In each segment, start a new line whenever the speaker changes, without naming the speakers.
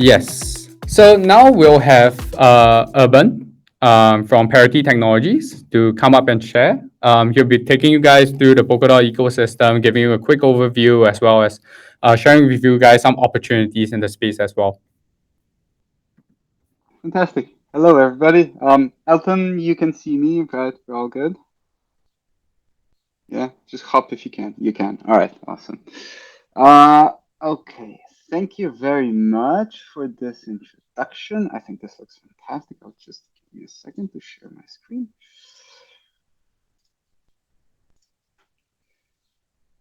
Yes. So now we'll have Urban from Parity Technologies to come up and share. He'll be taking you guys through the Polkadot ecosystem, giving you a quick overview, as well as sharing with you guys some opportunities in the space as well.
Fantastic. Hello, everybody. Elton, you can see me, right? We're all good. Yeah, just hop if you can. You can. All right, awesome. Okay. Thank you very much for this introduction. I think this looks fantastic. I'll just give you a second to share my screen.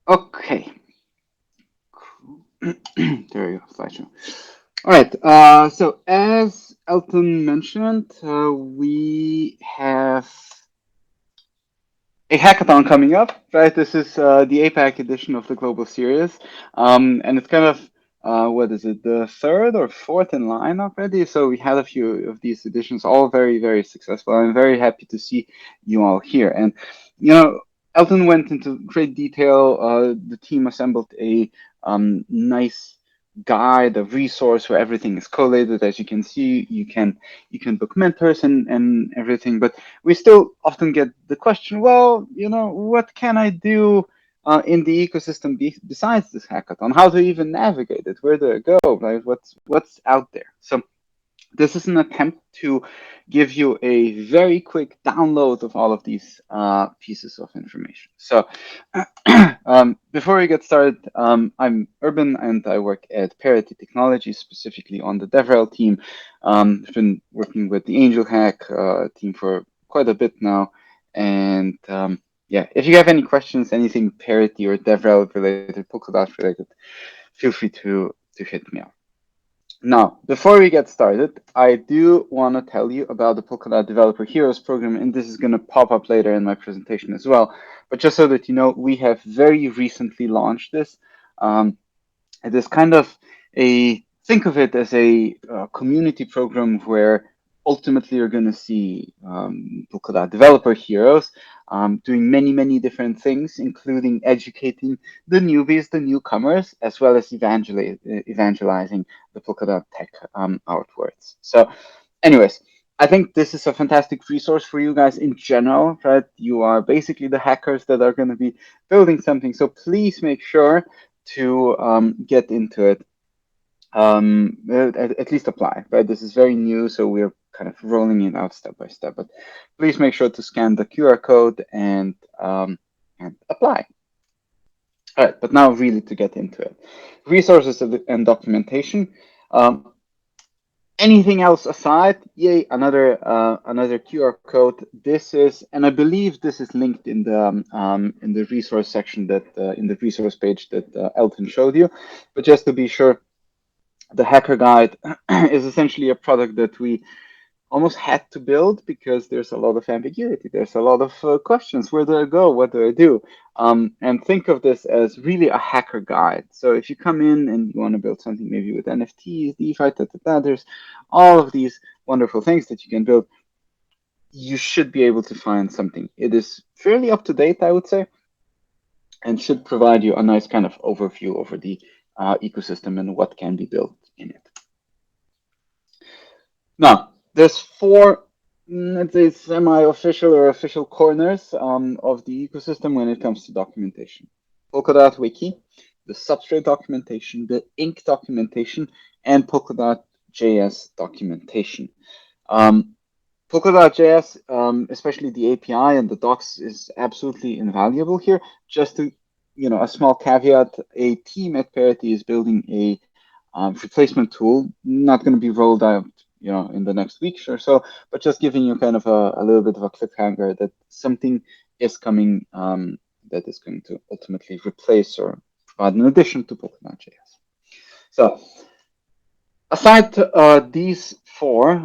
Okay. Cool. There you go, slideshow. All right. So as Elton mentioned, we have a hackathon coming up, right? This is the APAC edition of the Global Series, and it's kind of what is it, the third or fourth in line already? So we had a few of these editions, all very, very successful. I'm very happy to see you all here. And you know, Elton went into great detail. The team assembled a nice guide, a resource where everything is collated. As you can see, you can book mentors and everything, but we still often get the question, well, what can I do in the ecosystem besides this hackathon? How to even navigate it? Where do I go? Like, what's out there? So this is an attempt to give you a very quick download of all of these pieces of information. So before we get started, I'm Urban and I work at Parity Technology, specifically on the DevRel team. I've been working with the Angel Hack team for quite a bit now. And yeah, if you have any questions, anything Parity or DevRel related, Polkadot related, feel free to hit me up. Now, before we get started, I do want to tell you about the Polkadot Developer Heroes program, and this is going to pop up later in my presentation as well. But just so that you know, we have very recently launched this. It is kind of think of it as a community program where ultimately you're going to see Polkadot developer heroes doing many, many different things, including educating the newbies, the newcomers, as well as evangelizing the Polkadot tech outwards. So, anyways, I think this is a fantastic resource for you guys in general, right? You are basically the hackers that are going to be building something. So please make sure to get into it, at least apply, right? This is very new, so we're kind of rolling it out step by step, but please make sure to scan the QR code and apply. All right, but now really to get into it. Resources and documentation. Anything else aside, yay, another QR code. This is, and I believe this is linked in the resource section that in the resource page that Elton showed you. But just to be sure, the hacker guide is essentially a product that we almost had to build because there's a lot of ambiguity. There's a lot of questions. Where do I go? What do I do? And think of this as really a hacker guide. So if you come in and you want to build something maybe with NFTs, DeFi, there's all of these wonderful things that you can build. You should be able to find something. It is fairly up to date, I would say, and should provide you a nice kind of overview over the ecosystem and what can be built in it. Now, there's four, let's say, semi-official or official corners of the ecosystem when it comes to documentation. Polkadot Wiki, the Substrate documentation, the Ink documentation, and Polkadot JS documentation. Polkadot.js, especially the API and the docs, is absolutely invaluable here. Just to, a small caveat, a team at Parity is building a replacement tool, not going to be rolled out, in the next week or so, but just giving you kind of a little bit of a cliffhanger that something is coming that is going to ultimately replace or provide an addition to Polkadot.js. So aside these four,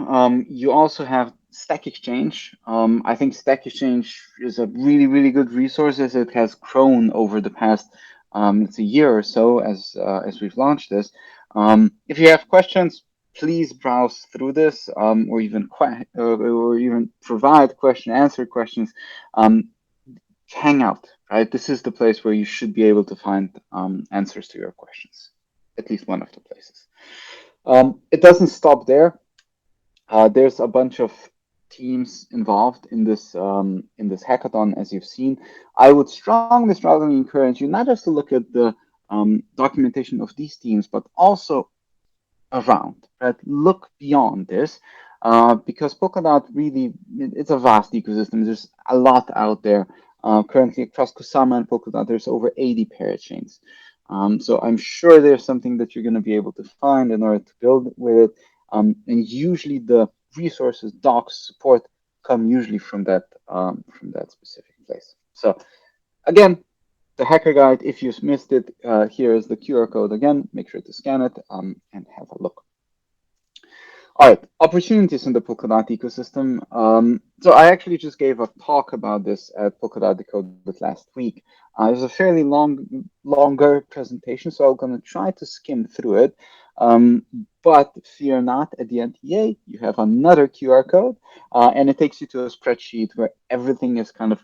you also have Stack Exchange. I think Stack Exchange is a really, really good resource as it has grown over the past it's a year or so as we've launched this. If you have questions, please browse through this, or even provide answer questions. Hang out, right? This is the place where you should be able to find answers to your questions, at least one of the places. It doesn't stop there. There's a bunch of teams involved in this hackathon, as you've seen. I would strongly encourage you not just to look at the documentation of these teams, but also around, right? Look beyond this, because Polkadot really, it's a vast ecosystem. There's a lot out there. Currently across Kusama and Polkadot, there's over 80 parachains. So I'm sure there's something that you're going to be able to find in order to build with it. And usually the resources, docs, support come usually from that specific place. So again, the hacker guide, if you missed it, here is the QR code again. Make sure to scan it and have a look. All right, opportunities in the Polkadot ecosystem. So I actually just gave a talk about this at Polkadot Decoded last week. It was a fairly longer presentation, so I'm going to try to skim through it. But fear not, at the NTA, you have another QR code, and it takes you to a spreadsheet where everything is kind of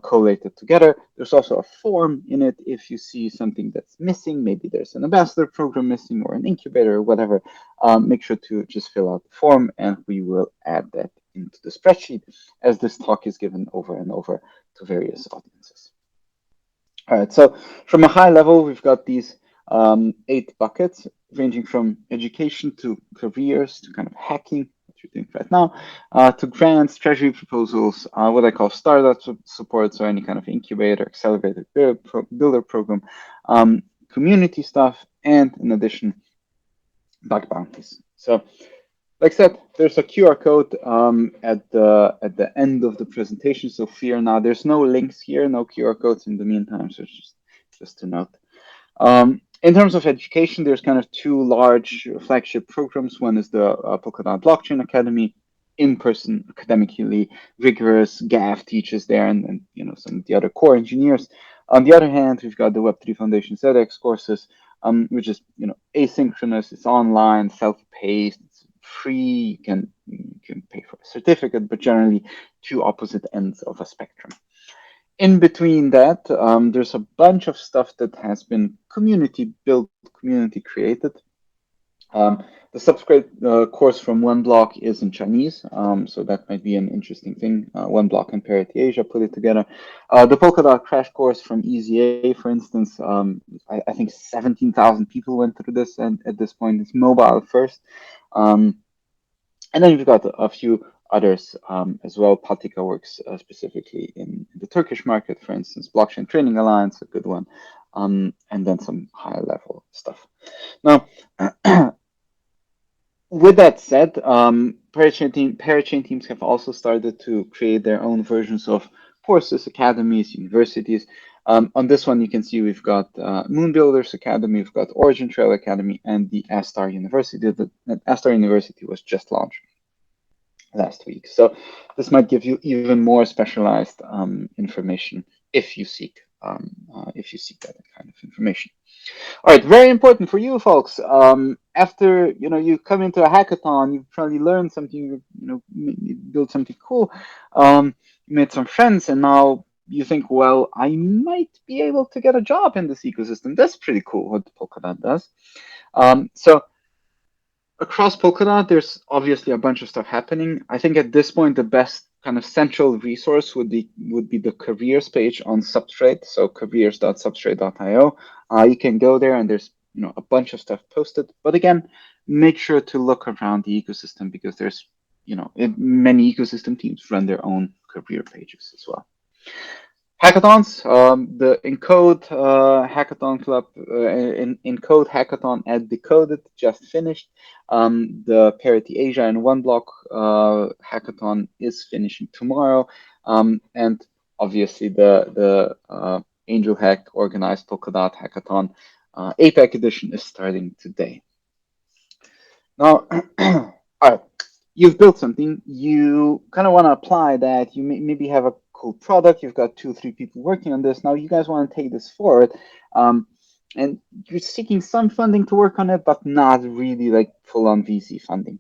collated together. There's also a form in it if you see something that's missing. Maybe there's an ambassador program missing or an incubator or whatever. Make sure to just fill out the form, and we will add that into the spreadsheet as this talk is given over and over to various audiences. All right, so from a high level, we've got these 8 buckets ranging from education to careers to kind of hacking, what you're doing right now, to grants, treasury proposals, what I call startup support, so any kind of incubator, accelerator, builder program, community stuff, and in addition, bug bounties. So like I said, there's a QR code at the end of the presentation, so fear not. There's no links here, no QR codes in the meantime, so just to note. In terms of education, there's kind of 2 large flagship programs. One is the Polkadot Blockchain Academy, in-person, academically rigorous. GAF teaches there, and some of the other core engineers. On the other hand, we've got the Web3 Foundation ZX courses, which is asynchronous. It's online, self-paced, it's free. You can pay for a certificate, but generally 2 opposite ends of a spectrum. In between that, there's a bunch of stuff that has been community built, community created. The subscribe course from One Block is in Chinese, so that might be an interesting thing. One Block and Parity Asia put it together. The Polkadot crash course from EZA, for instance, I think 17,000 people went through this, and at this point, it's mobile first. And then you've got a few others as well. Patika works specifically in the Turkish market, for instance. Blockchain Training Alliance, a good one, and then some higher level stuff. Now, with that said, parachain teams have also started to create their own versions of courses, academies, universities. On this one, you can see we've got Moon Builders Academy, we've got Origin Trail Academy, and the Astar University. The Astar University was just launched last week. So this might give you even more specialized information if you seek that kind of information. All right, very important for you folks. After you come into a hackathon, you probably learned something, built something cool, made some friends, and now you think, well, I might be able to get a job in this ecosystem. That's pretty cool what Polkadot does. So across Polkadot, there's obviously a bunch of stuff happening. I think at this point, the best kind of central resource would be the careers page on Substrate, so careers.substrate.io. You can go there, and there's a bunch of stuff posted. But again, make sure to look around the ecosystem, because there's many ecosystem teams run their own career pages as well. Hackathons, the Encode Hackathon Club, Encode Hackathon at Decoded just finished. The Parity Asia and One Block Hackathon is finishing tomorrow. And obviously the Angel Hack organized Polkadot Hackathon APAC edition is starting today. Now, all right, you've built something, you kind of want to apply that, you maybe have a cool product, you've got 2-3 people working on this, now you guys want to take this forward, and you're seeking some funding to work on it, but not really like full-on VC funding.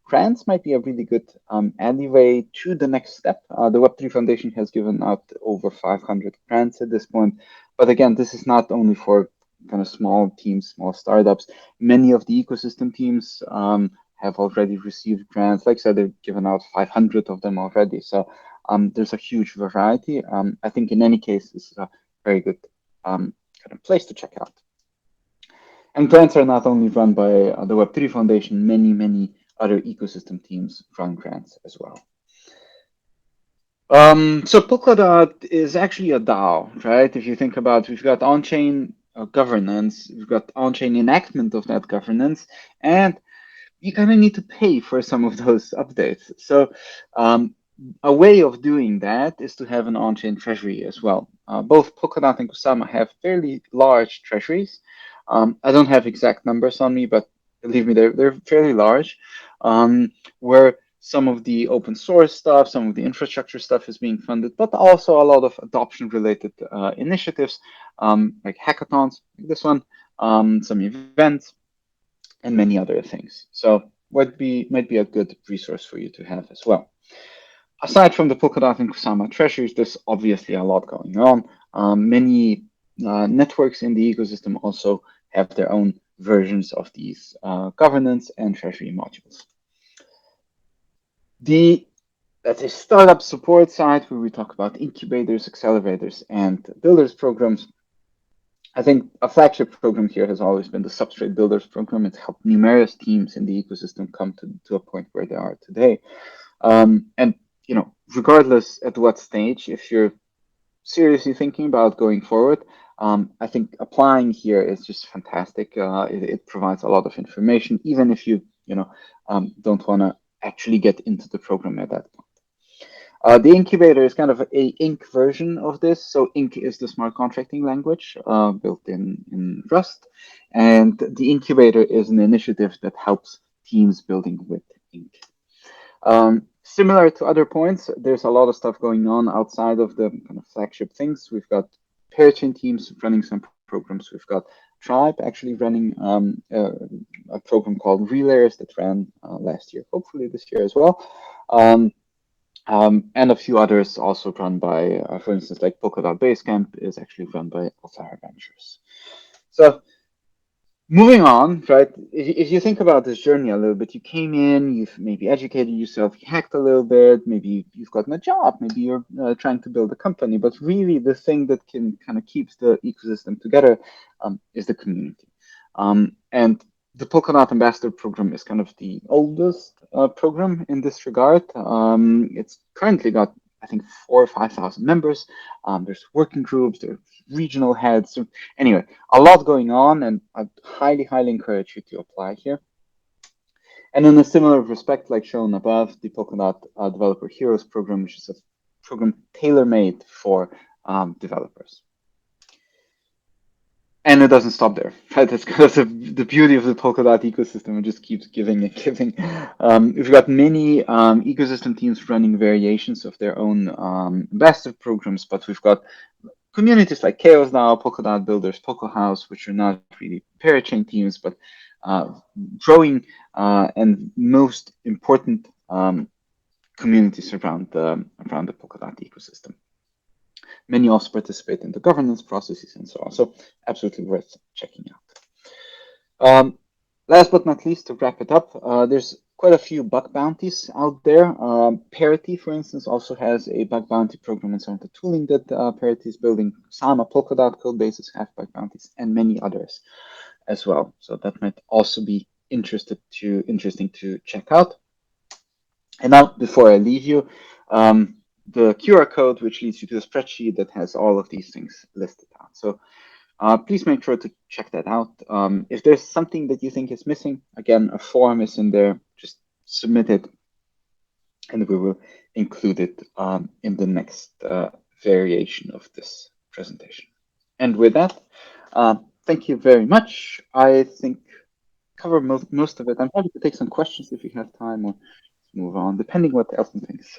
Grants might be a really good alleyway to the next step. The Web3 Foundation has given out over 500 grants at this point, but again, this is not only for kind of small teams, small startups. Many of the ecosystem teams have already received grants. Like I said, they've given out 500 of them already. So there's a huge variety. I think in any case, this is a very good kind of place to check out. And grants are not only run by the Web3 Foundation, many other ecosystem teams run grants as well. So Polkadot is actually a DAO, right? If you think about, we've got on-chain governance, we've got on-chain enactment of that governance, and you kind of need to pay for some of those updates. So a way of doing that is to have an on-chain treasury as well. Both Polkadot and Kusama have fairly large treasuries. I don't have exact numbers on me, but believe me, they're fairly large, where some of the open source stuff, some of the infrastructure stuff is being funded, but also a lot of adoption-related initiatives, like hackathons, like this one, some events, and many other things. So might be a good resource for you to have as well. Aside from the Polkadot and Kusama treasuries, there's obviously a lot going on. Many networks in the ecosystem also have their own versions of these governance and treasury modules. That's a startup support side where we talk about incubators, accelerators, and builders programs. I think a flagship program here has always been the Substrate Builders program. It's helped numerous teams in the ecosystem come to a point where they are today. And regardless at what stage, if you're seriously thinking about going forward, I think applying here is just fantastic. It provides a lot of information, even if you don't want to actually get into the program at that point. The incubator is kind of a Inc version of this. So Inc is the smart contracting language built in Rust, and the incubator is an initiative that helps teams building with Inc. Similar to other points, there's a lot of stuff going on outside of the kind of flagship things. We've got parachain teams running some programs. We've got Tribe actually running a program called Relayers that ran last year, hopefully this year as well. And a few others also run by, for instance, like Polkadot Basecamp is actually run by Alpha Ventures. So moving on, right? If you think about this journey a little bit, you came in, you've maybe educated yourself, you hacked a little bit, maybe you've gotten a job, maybe you're trying to build a company, but really the thing that can kind of keeps the ecosystem together is the community. And the Polkadot Ambassador program is kind of the oldest program in this regard. It's currently got, I think, 4,000 or 5,000 members. There's working groups, there's regional heads. So anyway, a lot going on, and I highly encourage you to apply here. And in a similar respect, like shown above, the Polkadot Developer Heroes program, which is a program tailor-made for developers. And it doesn't stop there, right? That's kind of the beauty of the Polkadot ecosystem. It just keeps giving and giving. We've got many ecosystem teams running variations of their own ambassador programs, but we've got communities like Chaos now, Polkadot Builders, Poco House, which are not really parachain teams, but growing and most important communities around the Polkadot ecosystem. Many also participate in the governance processes and so on. So absolutely worth checking out. Last but not least, to wrap it up, there's quite a few bug bounties out there. Parity, for instance, also has a bug bounty program and some of the tooling that Parity is building. Sama Polkadot code bases have bug bounties and many others as well. So that might also be interesting to check out. And now, before I leave you, the QR code, which leads you to a spreadsheet that has all of these things listed out. So please make sure to check that out. If there's something that you think is missing, again, a form is in there. Just submit it, and we will include it in the next variation of this presentation. And with that, thank you very much. I think cover most of it. I'm happy to take some questions if you have time, or move on, depending what Elton thinks.